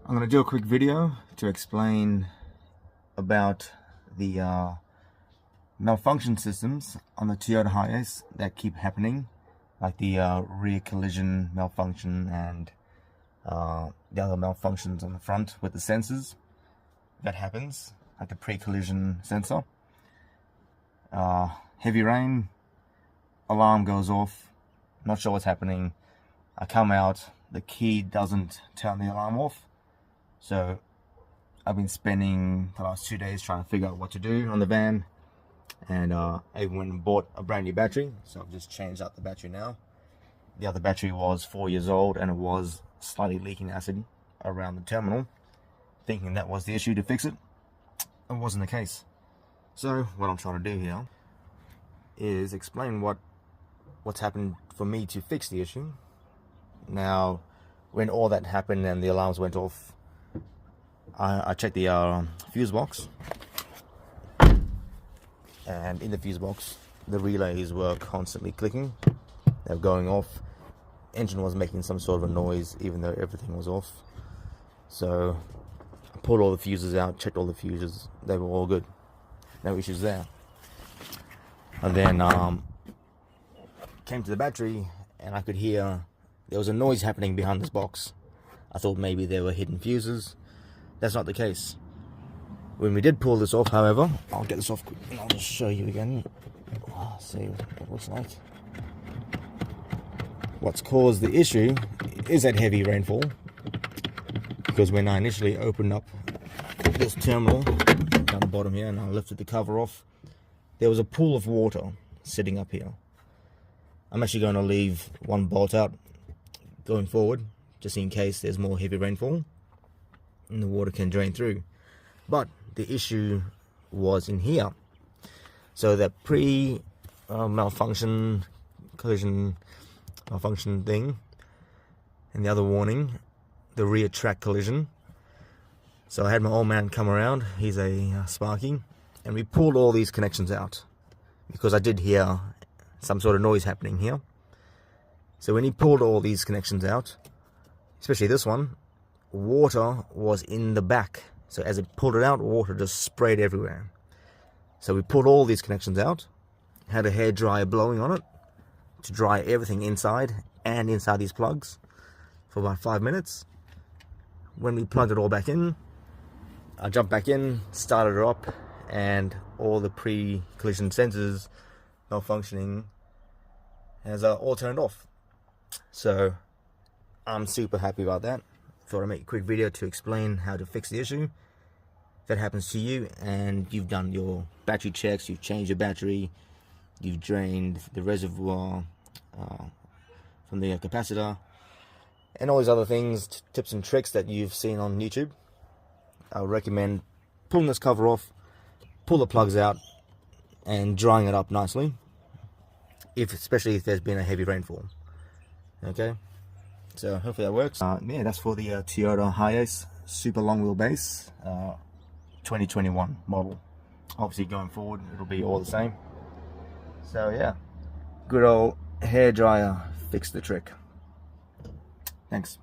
I'm going to do a quick video to explain about the malfunction systems on the Toyota Hiace that keep happening, like the rear collision malfunction and the other malfunctions on the front with the sensors. That happens, like the pre-collision sensor. Heavy rain, alarm goes off, not sure what's happening. I come out, the key doesn't turn the alarm off. So I've been spending the last 2 days trying to figure out what to do on the van, and I even went and bought a brand new battery. So I've just changed out the battery now. The other battery was 4 years old and it was slightly leaking acid around the terminal, thinking that was the issue to fix it. It wasn't the case. So what I'm trying to do here is explain what's happened for me to fix the issue. Now, when all that happened and the alarms went off, I checked the fuse box, and in the fuse box the relays were constantly clicking. They were going off. Engine was making some sort of a noise even though everything was off. So I pulled all the fuses out, checked all the fuses, they were all good, no issues there. And then came to the battery and I could hear there was a noise happening behind this box. I thought maybe there were hidden fuses. That's not the case. When we did pull this off, however, I'll get this off quick and I'll just show you again. See what it looks like. What's caused the issue is that heavy rainfall, because when I initially opened up this terminal down the bottom here and I lifted the cover off, there was a pool of water sitting up here. I'm actually going to leave one bolt out going forward, just in case there's more heavy rainfall and the water can drain through. But the issue was in here. So that malfunction collision malfunction thing, and the other warning, the rear track collision. So I had my old man come around, he's a Sparky, and we pulled all these connections out because I did hear some sort of noise happening here. So when he pulled all these connections out, especially this one, water was in the back. So as it pulled it out, water just sprayed everywhere. So we pulled all these connections out, had a hairdryer blowing on it to dry everything inside and inside these plugs for about 5 minutes. When we plugged it all back in, I jumped back in, started it up, and all the pre-collision sensors malfunctioning has all turned off. So I'm super happy about that. Thought I'd make a quick video to explain how to fix the issue. If that happens to you and you've done your battery checks, you've changed your battery, you've drained the reservoir from the capacitor, and all these other things, tips and tricks that you've seen on YouTube, I would recommend pulling this cover off, pull the plugs out, and drying it up nicely, especially if there's been a heavy rainfall. Okay, so hopefully that works. Yeah, that's for the Toyota Hiace super long wheelbase 2021 model. Obviously going forward it'll be all the same. So yeah, good old hairdryer fixed the trick. Thanks.